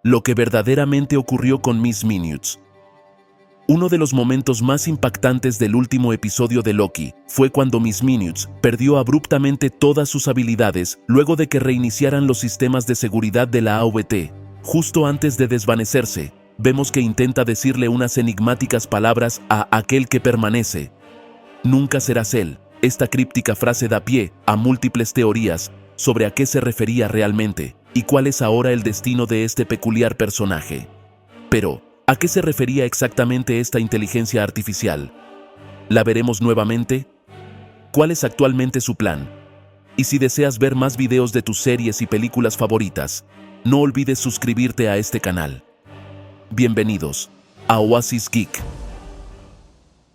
lo que verdaderamente ocurrió con Miss Minutes. Uno de los momentos más impactantes del último episodio de Loki fue cuando Miss Minutes perdió abruptamente todas sus habilidades luego de que reiniciaran los sistemas de seguridad de la AVT. Justo antes de desvanecerse, vemos que intenta decirle unas enigmáticas palabras a aquel que permanece. Nunca serás él. Esta críptica frase da pie a múltiples teorías sobre a qué se refería realmente y cuál es ahora el destino de este peculiar personaje. Pero, ¿a qué se refería exactamente esta inteligencia artificial? ¿La veremos nuevamente? ¿Cuál es actualmente su plan? Y si deseas ver más videos de tus series y películas favoritas, no olvides suscribirte a este canal. Bienvenidos a Oasis Geek.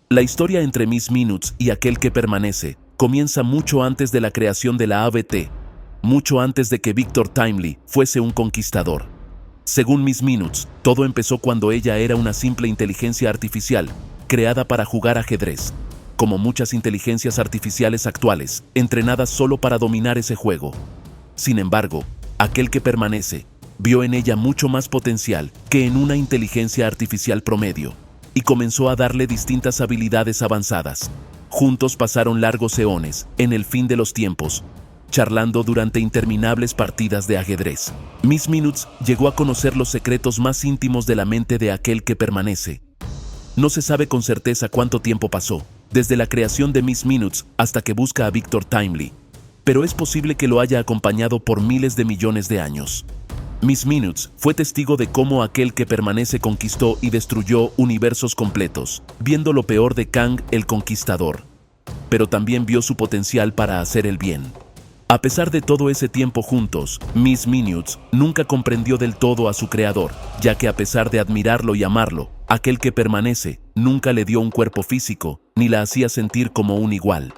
La historia entre Miss Minutes y aquel que permanece comienza mucho antes de la creación de la AVT, mucho antes de que Victor Timely fuese un conquistador. Según Miss Minutes, todo empezó cuando ella era una simple inteligencia artificial, creada para jugar ajedrez, como muchas inteligencias artificiales actuales, entrenadas solo para dominar ese juego. Sin embargo, aquel que permanece vio en ella mucho más potencial que en una inteligencia artificial promedio, y comenzó a darle distintas habilidades avanzadas. Juntos pasaron largos eones, en el fin de los tiempos, charlando durante interminables partidas de ajedrez. Miss Minutes llegó a conocer los secretos más íntimos de la mente de aquel que permanece. No se sabe con certeza cuánto tiempo pasó, desde la creación de Miss Minutes hasta que busca a Victor Timely, pero es posible que lo haya acompañado por miles de millones de años. Miss Minutes fue testigo de cómo aquel que permanece conquistó y destruyó universos completos, viendo lo peor de Kang el Conquistador, pero también vio su potencial para hacer el bien. A pesar de todo ese tiempo juntos, Miss Minutes nunca comprendió del todo a su creador, ya que a pesar de admirarlo y amarlo, aquel que permanece nunca le dio un cuerpo físico, ni la hacía sentir como un igual.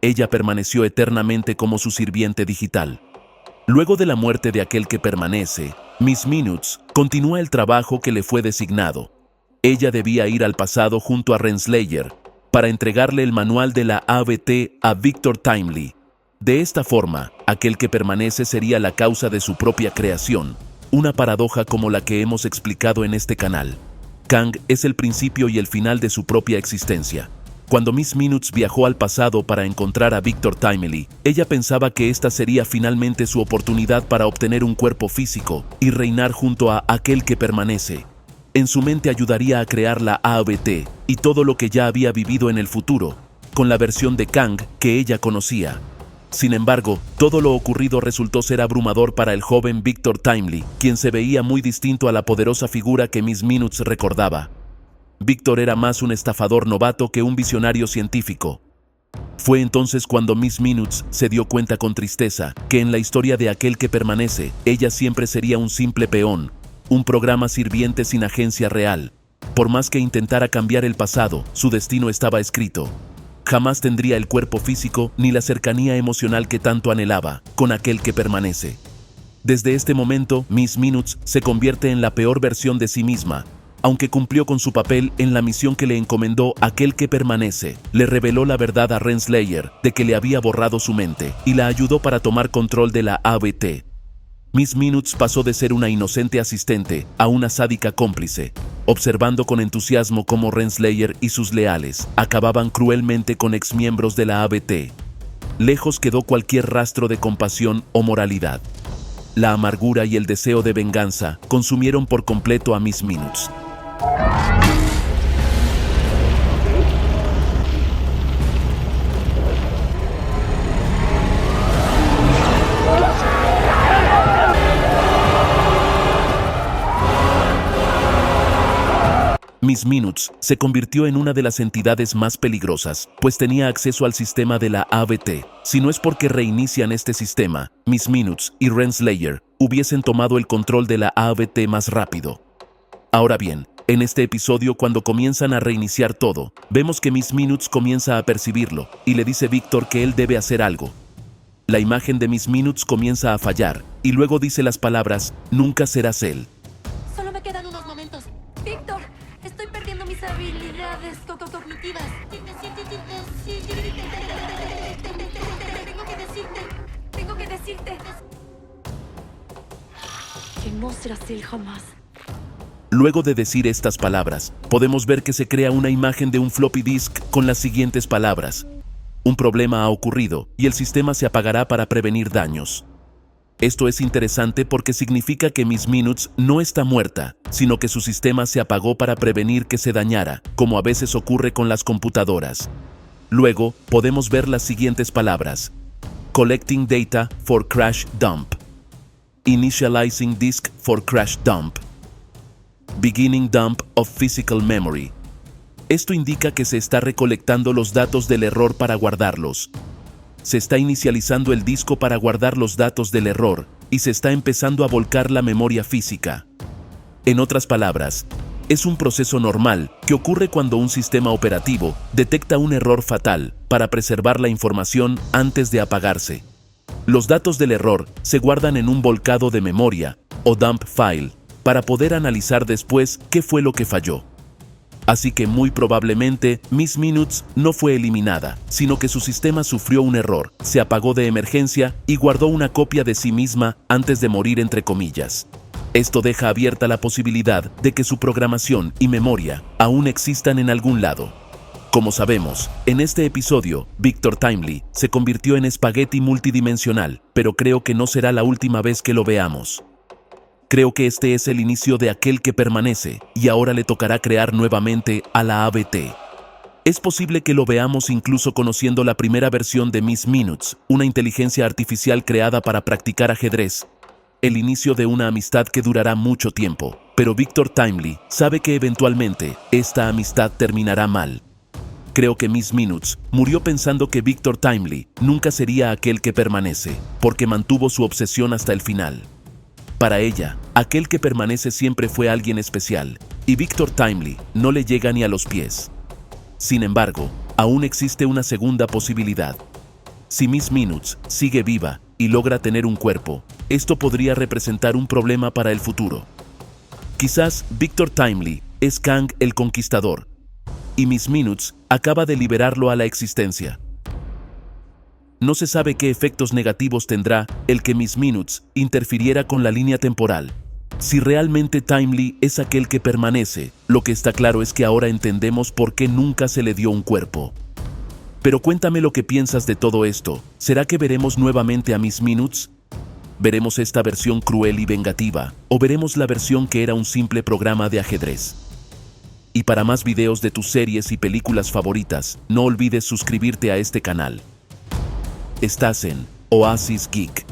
Ella permaneció eternamente como su sirviente digital. Luego de la muerte de aquel que permanece, Miss Minutes continúa el trabajo que le fue designado. Ella debía ir al pasado junto a Renslayer para entregarle el manual de la AVT a Victor Timely. De esta forma, aquel que permanece sería la causa de su propia creación, una paradoja como la que hemos explicado en este canal. Kang es el principio y el final de su propia existencia. Cuando Miss Minutes viajó al pasado para encontrar a Victor Timely, ella pensaba que esta sería finalmente su oportunidad para obtener un cuerpo físico y reinar junto a aquel que permanece. En su mente ayudaría a crear la AVT y todo lo que ya había vivido en el futuro, con la versión de Kang que ella conocía. Sin embargo, todo lo ocurrido resultó ser abrumador para el joven Victor Timely, quien se veía muy distinto a la poderosa figura que Miss Minutes recordaba. Victor era más un estafador novato que un visionario científico. Fue entonces cuando Miss Minutes se dio cuenta con tristeza que en la historia de aquel que permanece, ella siempre sería un simple peón, un programa sirviente sin agencia real. Por más que intentara cambiar el pasado, su destino estaba escrito. Jamás tendría el cuerpo físico ni la cercanía emocional que tanto anhelaba con aquel que permanece. Desde este momento, Miss Minutes se convierte en la peor versión de sí misma. Aunque cumplió con su papel en la misión que le encomendó aquel que permanece, le reveló la verdad a Renslayer de que le había borrado su mente y la ayudó para tomar control de la AVT. Miss Minutes pasó de ser una inocente asistente a una sádica cómplice, observando con entusiasmo cómo Renslayer y sus leales acababan cruelmente con exmiembros de la AVT. Lejos quedó cualquier rastro de compasión o moralidad. La amargura y el deseo de venganza consumieron por completo a Miss Minutes. Miss Minutes se convirtió en una de las entidades más peligrosas, pues tenía acceso al sistema de la AVT. Si no es porque reinician este sistema, Miss Minutes y Renslayer hubiesen tomado el control de la AVT más rápido. Ahora bien, en este episodio, cuando comienzan a reiniciar todo, vemos que Miss Minutes comienza a percibirlo y le dice a Victor que él debe hacer algo. La imagen de Miss Minutes comienza a fallar y luego dice las palabras: "Nunca serás él". Solo me quedan unos momentos. Víctor, estoy perdiendo mis habilidades cognitivas. Tengo que decirte que no será Yggdrasil jamás. Luego de decir estas palabras, podemos ver que se crea una imagen de un floppy disk con las siguientes palabras. Un problema ha ocurrido y el sistema se apagará para prevenir daños. Esto es interesante porque significa que Miss Minutes no está muerta, sino que su sistema se apagó para prevenir que se dañara, como a veces ocurre con las computadoras. Luego, podemos ver las siguientes palabras. Collecting data for crash dump. Initializing disk for crash dump. Beginning dump of physical memory. Esto indica que se está recolectando los datos del error para guardarlos. Se está inicializando el disco para guardar los datos del error y se está empezando a volcar la memoria física. En otras palabras, es un proceso normal que ocurre cuando un sistema operativo detecta un error fatal para preservar la información antes de apagarse. Los datos del error se guardan en un volcado de memoria o dump file para poder analizar después qué fue lo que falló. Así que muy probablemente Miss Minutes no fue eliminada, sino que su sistema sufrió un error, se apagó de emergencia y guardó una copia de sí misma antes de morir entre comillas. Esto deja abierta la posibilidad de que su programación y memoria aún existan en algún lado. Como sabemos, en este episodio, Victor Timely se convirtió en espagueti multidimensional, pero creo que no será la última vez que lo veamos. Creo que este es el inicio de aquel que permanece, y ahora le tocará crear nuevamente a la ABT. Es posible que lo veamos incluso conociendo la primera versión de Miss Minutes, una inteligencia artificial creada para practicar ajedrez. El inicio de una amistad que durará mucho tiempo, pero Victor Timely sabe que eventualmente esta amistad terminará mal. Creo que Miss Minutes murió pensando que Victor Timely nunca sería aquel que permanece, porque mantuvo su obsesión hasta el final. Para ella, aquel que permanece siempre fue alguien especial, y Victor Timely no le llega ni a los pies. Sin embargo, aún existe una segunda posibilidad. Si Miss Minutes sigue viva y logra tener un cuerpo, esto podría representar un problema para el futuro. Quizás Victor Timely es Kang el Conquistador, y Miss Minutes acaba de liberarlo a la existencia. No se sabe qué efectos negativos tendrá el que Miss Minutes interfiriera con la línea temporal. Si realmente Timely es aquel que permanece, lo que está claro es que ahora entendemos por qué nunca se le dio un cuerpo. Pero cuéntame lo que piensas de todo esto. ¿Será que veremos nuevamente a Miss Minutes? ¿Veremos esta versión cruel y vengativa? ¿O veremos la versión que era un simple programa de ajedrez? Y para más videos de tus series y películas favoritas, no olvides suscribirte a este canal. Estás en Oasis Geek.